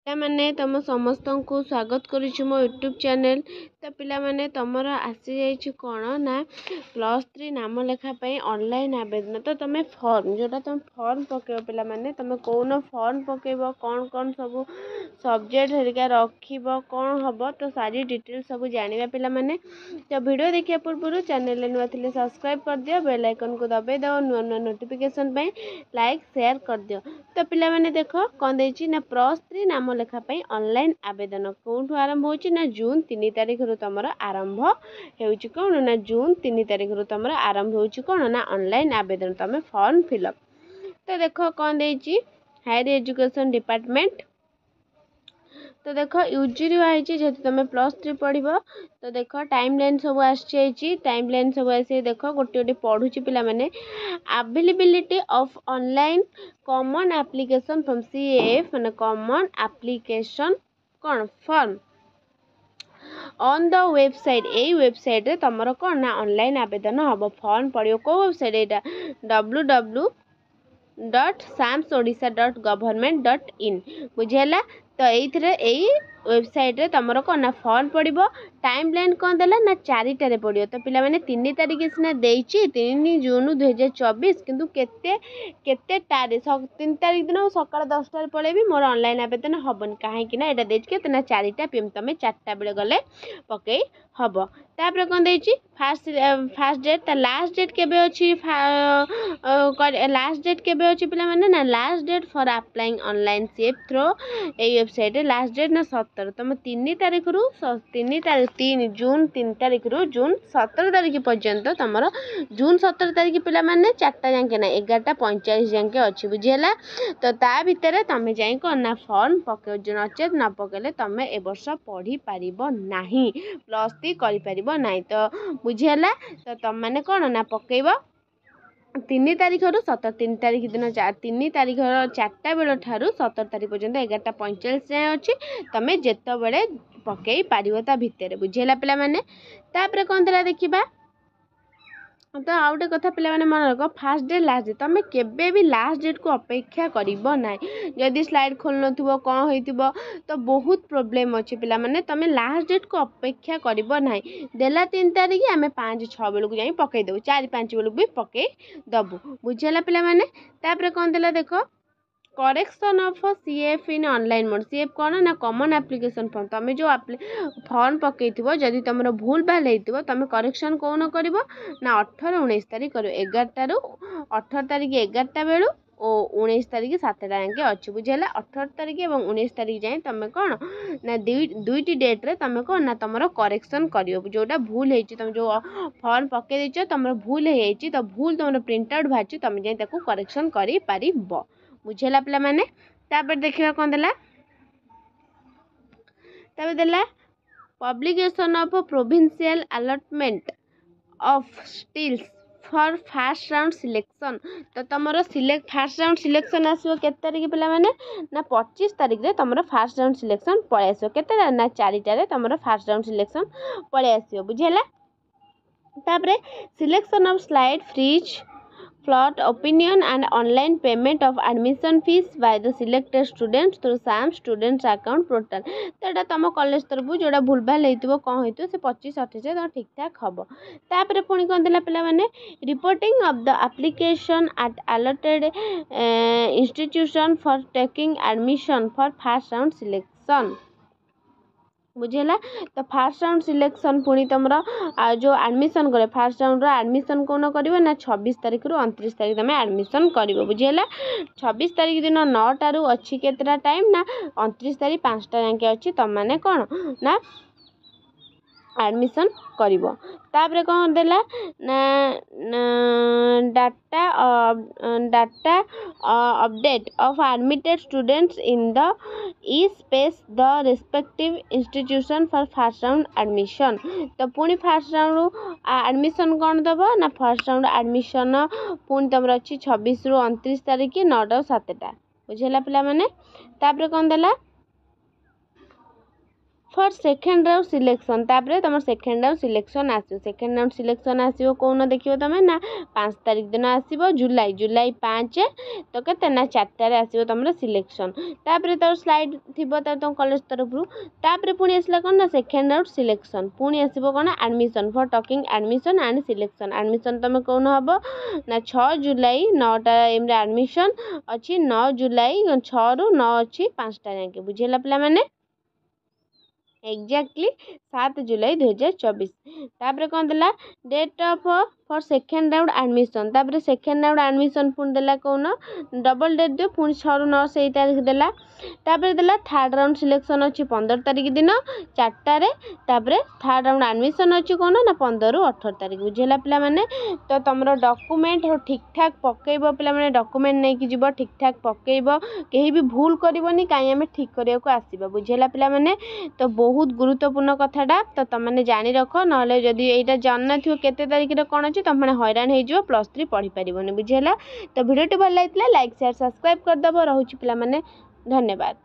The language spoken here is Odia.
ପିଲାମାନେ ତମ ସମସ୍ତଙ୍କୁ ସ୍ୱାଗତ କରୁଛି ମୋ ୟୁଟ୍ୟୁବ୍ ଚ୍ୟାନେଲ୍। ତ ପିଲାମାନେ ତମର ଆସିଯାଇଛି କ'ଣ ନା +3 ନାମ ଲେଖା ପାଇଁ ଅନଲାଇନ୍ ଆବେଦନ। ତ ତମେ ଫର୍ମ ଯେଉଁଟା ତମେ ଫର୍ମ ପକାଇବ ପିଲାମାନେ, ତମେ କେଉଁ ଫର୍ମ ପକାଇବ, କ'ଣ ସବୁ ସବଜେକ୍ଟ ହେରିକା ରଖିବ, କ'ଣ ହେବ, ତ ସାରି ଡିଟେଲ୍ସ ସବୁ ଜାଣିବା ପିଲାମାନେ। ତ ଭିଡ଼ିଓ ଦେଖିବା ପୂର୍ବରୁ ଚ୍ୟାନେଲରେ ନୂଆ ଥିଲେ ସବସ୍କ୍ରାଇବ୍ କରିଦିଅ, ବେଲ୍ ଆଇକନ୍କୁ ଦବାଇ ଦେବ ନୂଆ ନୂଆ ନୋଟିଫିକେସନ୍ ପାଇଁ, ଲାଇକ୍ ସେୟାର କରିଦିଅ। ତ ପିଲାମାନେ ଦେଖ କ'ଣ ଦେଇଛି ନା +3 ନାମ ଲେଖା ପାଇଁ ଅନଲାଇନ୍ ଆବେଦନ କେଉଁଠୁ ଆରମ୍ଭ ହେଉଛି ନା ଜୁନ୍ 3 ତାରିଖରୁ ତମର ଆରମ୍ଭ ହେଉଛି କ'ଣ ନା ଜୁନ୍ 3 ତାରିଖରୁ ତମର ଆରମ୍ଭ ହେଉଛି କ'ଣ ନା ଅନଲାଇନ୍ ଆବେଦନ, ତମେ ଫର୍ମ ଫିଲ୍ଅପ୍। ତ ଦେଖ କ'ଣ ଦେଇଛି ହାୟର ଏଜୁକେସନ୍ ଡିପାର୍ଟମେଣ୍ଟ। ତ ଦେଖ ୟୁଜିରୁ ଆଇଛି, ଯେହେତୁ ତମେ +3 ପଢ଼ିବ। ତ ଦେଖ ଟାଇମ୍ ଲାଇନ୍ ସବୁ ଆସିଯାଇଛି, ଟାଇମ୍ ଲାଇନ୍ ସବୁ ଆସି ଦେଖ ଗୋଟେ ଗୋଟେ ପଢ଼ୁଛି ପିଲାମାନେ। Availability of online common application from CAF ମାନେ କମନ୍ ଆପ୍ଲିକେସନ୍ କ'ଣ ଫର୍ମ ଅନ୍ ଦ ୱେବସାଇଟ୍। ଏଇ ୱେବସାଇଟ୍ରେ ତମର କ'ଣ ନା ଅନଲାଇନ୍ ଆବେଦନ ହେବ, ଫର୍ମ ପଡ଼ିବ। କେଉଁ ୱେବସାଇଟ୍ ଏଇଟା www.samsodisha.government.in ବୁଝିହେଲା। ତ ଏଇଥିରେ ଏଇ ୱେବସାଇଟ୍ରେ ତମର କ'ଣ ନା ଫର୍ମ ପଡ଼ିବ। ଟାଇମ୍ ଲାଇନ୍ କ'ଣ ଦେଲା ନା 4ଟାରେ ପଡ଼ିବ। ତ ପିଲାମାନେ 3 ତାରିଖ ସିନା ଦେଇଛି 3 ଜୁନ୍ 2024, କିନ୍ତୁ କେତେଟାରେ 3 ତାରିଖ ଦିନ ସକାଳ 10ଟାରେ ପଳେଇବି, ମୋର ଅନଲାଇନ୍ ଆବେଦନ ହେବନି। କାହିଁକି ନା ଏଇଟା ଦେଇଛି କେତେ ନା 4ଟା PM, ତମେ 4ଟା ବେଳେ ଗଲେ ପକେଇ ହେବ। ତାପରେ କ'ଣ ଦେଇଛି ଫାଷ୍ଟ ଡେଟ୍, ତା ଲାଷ୍ଟ ଡେଟ୍ କେବେ ଅଛି, ଲାଷ୍ଟ ଡେଟ୍ କେବେ ଅଛି ପିଲାମାନେ ନା last date for applying online CAF throw ଏଇ ୱେବସାଇଟ୍ରେ ଲାଷ୍ଟ ଡେଟ୍ ନା 17। ତମ 3 ତାରିଖରୁ ଜୁନ୍ 3 ତାରିଖରୁ ଜୁନ୍ 17 ତାରିଖ ପର୍ଯ୍ୟନ୍ତ ତମର ଜୁନ୍ 17 ତାରିଖ ପିଲାମାନେ 4ଟା ଯାକେ ନା 11:45 ଯାକେ ଅଛି, ବୁଝିହେଲା। ତ ତା ଭିତରେ ତମେ ଯାଇ କ'ଣ ନା ଫର୍ମ ପକାଇବ, ନଚେତ୍ ନ ପକାଇଲେ ତମେ ଏ ବର୍ଷ ପଢ଼ିପାରିବ ନାହିଁ, +3 କରିପାରିବ ନାହିଁ। ତ ବୁଝିହେଲା। ତ ତମମାନେ କ'ଣ ନା ପକାଇବ 3 ତାରିଖରୁ 3 ତାରିଖ ଦିନ 3 ତାରିଖର 4ଟା ବେଳ ଠାରୁ 17 ତାରିଖ ପର୍ଯ୍ୟନ୍ତ 11:45 ଯାଏଁ ଅଛି, ତମେ ଯେତେବେଳେ ପକାଇ ପାରିବ ତା ଭିତରେ, ବୁଝିହେଲା ପିଲାମାନେ। ତାପରେ କ'ଣ ଥିଲା ଦେଖିବା। ତ ଆଉ ଗୋଟେ କଥା ପିଲାମାନେ ମନେ ରଖ, ଫାଷ୍ଟ ଡେଟ୍ ଲାଷ୍ଟ ଡେଟ୍, ତମେ କେବେ ବି ଲାଷ୍ଟ ଡେଟ୍କୁ ଅପେକ୍ଷା କରିବ ନାହିଁ। ଯଦି ସ୍ଲାଇଡ଼୍ ଖୋଲୁନଥିବ କ'ଣ ହେଇଥିବ ତ ବହୁତ ପ୍ରୋବ୍ଲେମ୍ ଅଛି ପିଲାମାନେ, ତମେ ଲାଷ୍ଟ ଡେଟ୍କୁ ଅପେକ୍ଷା କରିବ ନାହିଁ। ଦେଲା 3 ତାରିଖ, ଆମେ 5-6 ବେଳକୁ ଯାଇ ପକାଇ ଦେବୁ, 4-5 ବେଳକୁ ବି ପକାଇ ଦେବୁ, ବୁଝିହେଲା ପିଲାମାନେ। ତାପରେ କ'ଣ ଦେଲା ଦେଖ correction of CAF in online ମୋଡ଼। CAF କ'ଣ ନା କମନ୍ ଆପ୍ଲିକେସନ୍ ଫର୍ମ। ତମେ ଯେଉଁ ଫର୍ମ ପକାଇଥିବ ଯଦି ତମର ଭୁଲ ଭାଲ ହେଇଥିବ, ତମେ କରେକ୍ସନ୍ କେଉଁନ କରିବ ନା 18-19 ତାରିଖ କରିବ। 11ଟାରୁ 18 ତାରିଖ 11ଟା ବେଳୁ ଓ 19 ତାରିଖ 7ଟା ଯାକେ ଅଛି, ବୁଝିହେଲା। 18 ତାରିଖ ଏବଂ 19 ତାରିଖ ଯାଏଁ ତମେ କ'ଣ ନା ଦୁଇଟି ଡେଟ୍ରେ ତମେ କ'ଣ ନା ତମର କରେକ୍ସନ୍ କରିବ। ଯେଉଁଟା ଭୁଲ ହେଇଛି, ତମେ ଯେଉଁ ଫର୍ମ ପକାଇ ଦେଇଛ ତମର ଭୁଲ ହେଇଯାଇଛି, ତ ଭୁଲ ତମର ପ୍ରିଣ୍ଟ ଆଉଟ୍ ବାହାରିଛି, ତମେ ଯାଇ ତାକୁ କରେକ୍ସନ୍ କରିପାରିବ, ବୁଝିହେଲା ପିଲାମାନେ। ତାପରେ ଦେଖିବା କ'ଣ ଦେଲା। ତାପରେ ଦେଲା publication of provincial allotment of steels for first round selection. ତ ତମର ଫାର୍ଷ୍ଟ ରାଉଣ୍ଡ ସିଲେକ୍ସନ୍ ଆସିବ କେତେ ତାରିଖ ପିଲାମାନେ ନା 25 ତାରିଖରେ ତମର ଫାର୍ଷ୍ଟ ରାଉଣ୍ଡ ସିଲେକ୍ସନ୍ ପଳେଇ ଆସିବ। କେତେଟା ନା 4ଟାରେ ତମର ଫାର୍ଷ୍ଟ ରାଉଣ୍ଡ ସିଲେକ୍ସନ୍ ପଳେଇ ଆସିବ, ବୁଝିହେଲା। ତାପରେ selection of slide freeze float opinion and online payment of admission fees by the selected students through SAMS students account portal. तो यहाँ तुम कॉलेज तरफ जोड़ा भूल भाल होती कौन हो से 25-28 तुम ठीक ठाक हम। तापर पुणी कौन देला पिला माने reporting of the application at allotted institution for taking admission for first round selection, बुझेला। तो फर्स्ट राउंड सिलेक्शन पुणी तुम जो एडमिशन करे फर्स्ट राउंड एडमिशन कौन कर ना 26 तारिख रु 29 तारिख तुम एडमिशन कर, बुझेला। 26 तारिख दिन 9टारू अच्छी केतटा टाइम ना 29 तारिख 5टा जाके अच्छी, तुम मैंने कौन ना एडमिशन करिवो। तापरे कौन देला ना data update of admitted students in the E space the respective institution for first round admission. तो पुणी फर्स्ट राउंड एडमिशन कौन दब ना फर्स्ट राउंड एडमिशन पुणी तुम अच्छी 26 रु 29 तारिख 9टा 7टा, बुझेला पिला माने। तापरे कौन देला फॉर सेकेंड राउंड सिलेक्शन तापर तुम सेकेंड राउंड सिलेक्शन आसो सेकेंड राउंड सिलेक्शन आसो कौन देखिए तुम ना 5 तारिख दिन आसो जुलाई जुलाई 5 तो के ना 4 आसो तुम सिलेक्शन तापर तर स्लाइड थी तुम कॉलेज तरफ तापर पुणी आसला कौन ना सेकेंड राउंड सिलेक्शन पुणी आसो कौन admission for talking admission and selection admission तुम कौन हम ना 6 जुलाई 9टा एम एडमिशन अच्छी 9 जुलाई 6 रु 9 अच्छी 5टा जाके बुझेगा पिला माने एक्जाक्टली 7 जुलाई 2024 तापर कौन देला date of for second round admission तापर सेकेंड राउंड एडमिशन पुणी देला कौन डबल डेट दियो पुणी 6 रु 9 से तारीख देला तापर देला थर्ड राउंड सिलेक्शन अच्छी 15 तारिख दिन 4टारे तापर थर्ड राउंड एडमिशन अच्छी कौन ना 15 रु 18 तारिख बुझेगा पिला माने तो तुम डॉक्यूमेंट ठीक ठाक पकेब पिला माने डॉक्यूमेंट नहीं कि जीव ठीक ठाक पकेब कहीं भी भूल करबनी कहीं आम ठीक करने को आसवा बुझेगा पिला माने तो बहुत गुरुत्वपूर्ण कथाटा तो तुमने जानी रख ना जदि यहाँ जान न केते तारिख कौन अच्छे तुम मैंने हैरान हो+3 पढ़ी पारबनी बुझेगा तो वीडियो भल लगी लाइक शेयर सब्सक्राइब करदेव रोचे पिला माने धन्यवाद।